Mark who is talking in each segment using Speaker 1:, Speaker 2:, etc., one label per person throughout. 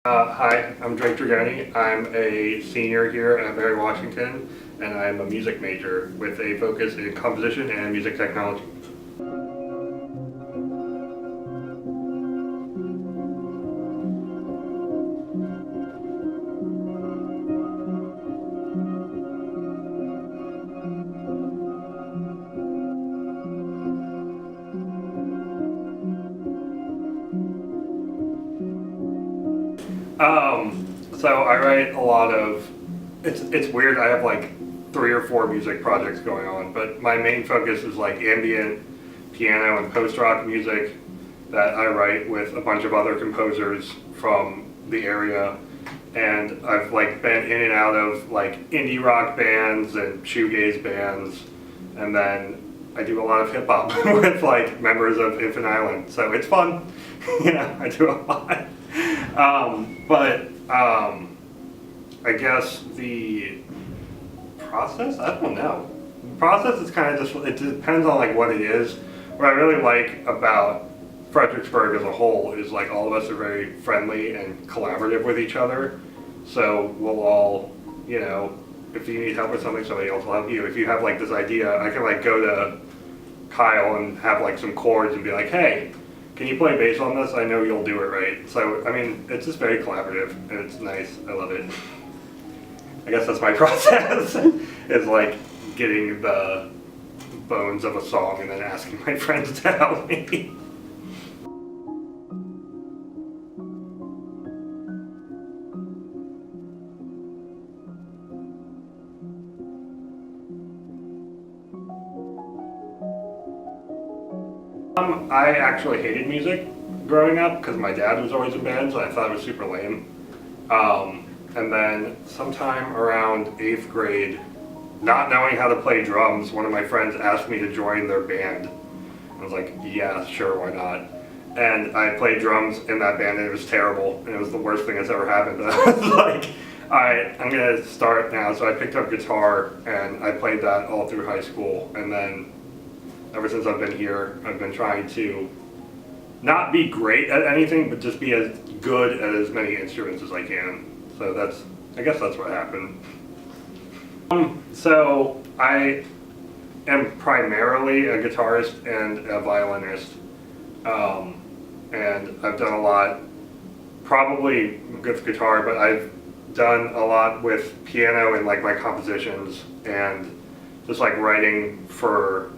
Speaker 1: Hi, I'm Dragone. I'm a senior here at Mary Washington, and I'm a music major with a focus in composition and music technology. So I write a lot of, it's weird, I have like 3 or 4 music projects going on, but my main focus is like ambient, piano, and post-rock music that I write with a bunch of other composers from the area. And I've like been in and out of like indie rock bands and shoegaze bands, and then I do a lot of hip hop with like members of Infinite Island, so it's fun. I do a lot. I guess the process, I don't know. The process is kind of just, it depends on like what it is. What I really like about Fredericksburg as a whole is like all of us are very friendly and collaborative with each other. So we'll all, if you need help with something, somebody else will help you. If you have like this idea, I can like go to Kyle and have like some chords and be like, hey, can you play bass on this? I know you'll do it right. So, I mean, it's just very collaborative and it's nice. I love it. I guess that's my process, is like getting the bones of a song and then asking my friends to help me. I actually hated music growing up because my dad was always in bands, so I thought it was super lame. And then sometime around 8th grade, not knowing how to play drums, one of my friends asked me to join their band. I was like, yeah, sure, why not? And I played drums in that band and it was terrible, and it was the worst thing that's ever happened. But I was like, alright, I'm gonna start now. So I picked up guitar and I played that all through high school, and then ever since I've been here, I've been trying to not be great at anything, but just be as good at as many instruments as I can. So I guess that's what happened. So I am primarily a guitarist and a violinist. And I've done a lot, probably with guitar, but I've done a lot with piano and like my compositions and just like writing for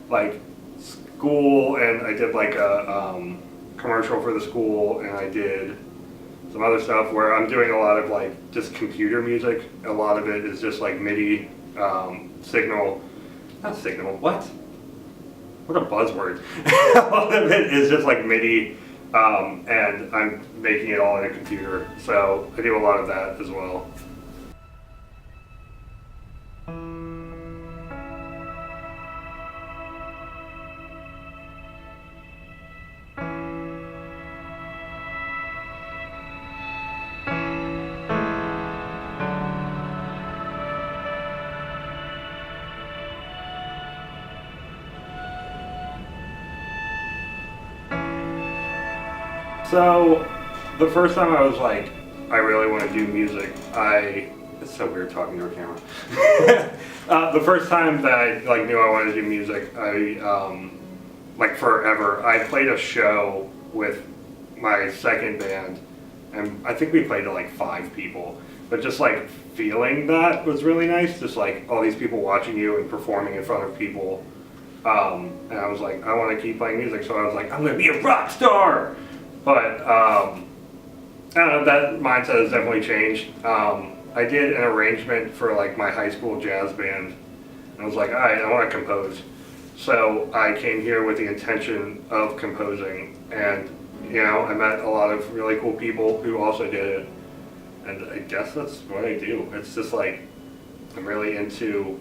Speaker 1: like school, and I did like a commercial for the school, and I did some other stuff where I'm doing a lot of like just computer music. A lot of it is just like MIDI not signal, what a buzzword. A lot of it is just like MIDI, and I'm making it all in a computer, so I do a lot of that as well. So, the first time I was like, I really want to do music, it's so weird talking to a camera. The first time that I like knew I wanted to do music, like forever, I played a show with my second band, and I think we played to like 5 people. But just like feeling that was really nice, just like all these people watching you and performing in front of people. And I was like, I want to keep playing music, so I was like, I'm going to be a rock star! But, I don't know, that mindset has definitely changed. I did an arrangement for like my high school jazz band, and I was like, alright, I want to compose. So I came here with the intention of composing, and I met a lot of really cool people who also did it, and I guess that's what I do. It's just like, I'm really into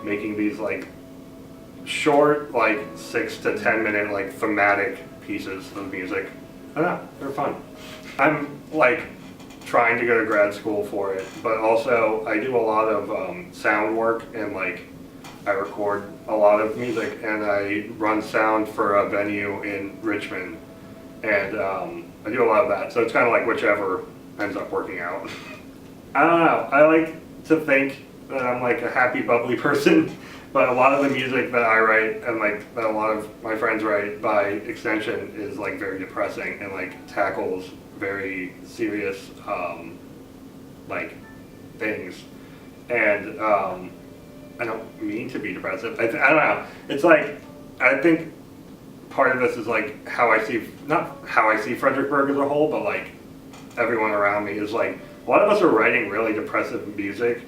Speaker 1: making these like short, like 6 to 10 minute like thematic pieces of music. I don't know, they're fun. I'm like trying to go to grad school for it, but also I do a lot of sound work, and like I record a lot of music, and I run sound for a venue in Richmond, and I do a lot of that. So it's kind of like whichever ends up working out. I don't know. I like to think that I'm like a happy, bubbly person, but a lot of the music that I write and like that a lot of my friends write by extension is like very depressing and like tackles very serious like things. And I don't mean to be depressive. I don't know. It's like, I think part of this is like how I see, not how I see Fredericksburg as a whole, but like everyone around me is like, a lot of us are writing really depressive music,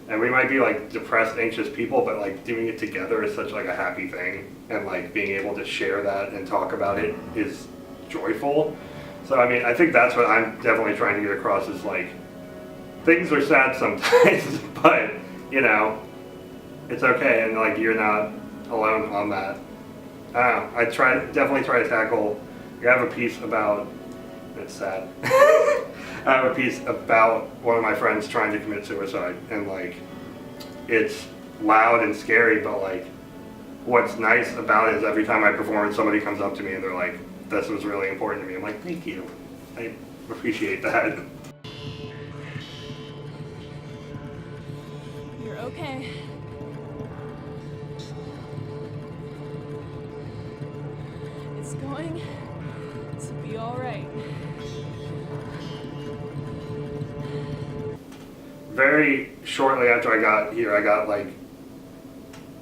Speaker 1: and we might be like depressed, anxious people, but like doing it together is such like a happy thing, and like being able to share that and talk about it is joyful. So I mean, I think that's what I'm definitely trying to get across is like, things are sad sometimes, but you know, it's okay, and like you're not alone on that. I don't know, definitely try to tackle, I have a piece about, it's sad. I have a piece about one of my friends trying to commit suicide, and like, it's loud and scary, but like, what's nice about it is every time I perform it, somebody comes up to me and they're like, this was really important to me. I'm like, thank you. I appreciate that.
Speaker 2: You're okay. It's going to be all right.
Speaker 1: Very shortly after I got here, I got like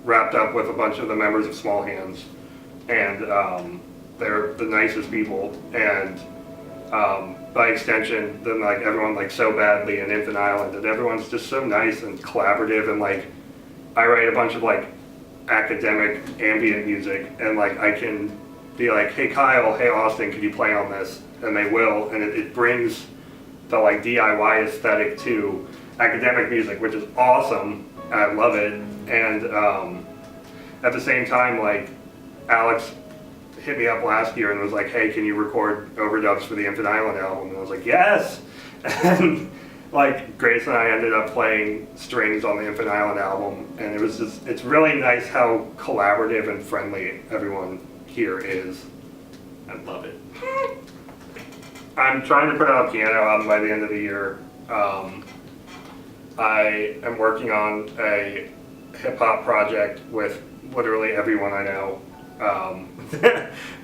Speaker 1: wrapped up with a bunch of the members of Small Hands, and they're the nicest people, and by extension, then like everyone like So Badly and Infant Island, and everyone's just so nice and collaborative, and like I write a bunch of like academic ambient music, and like I can be like, hey Kyle, hey Austin, could you play on this? And they will, and it brings the like DIY aesthetic to academic music, which is awesome. I love it. And at the same time, like Alex hit me up last year and was like, hey, can you record overdubs for the Infant Island album? And I was like, yes. And like Grace and I ended up playing strings on the Infant Island album, and it was just, it's really nice how collaborative and friendly everyone here is. I love it. I'm trying to put out a piano album by the end of the year. I am working on a hip-hop project with literally everyone I know,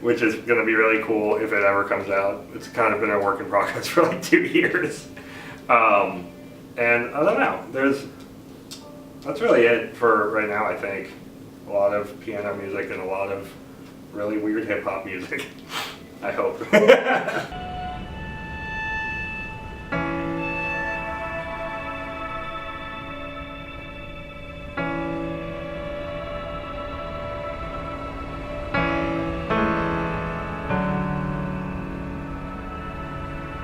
Speaker 1: which is going to be really cool if it ever comes out. It's kind of been a work in progress for like 2 years. And I don't know, that's really it for right now, I think. A lot of piano music and a lot of really weird hip-hop music, I hope.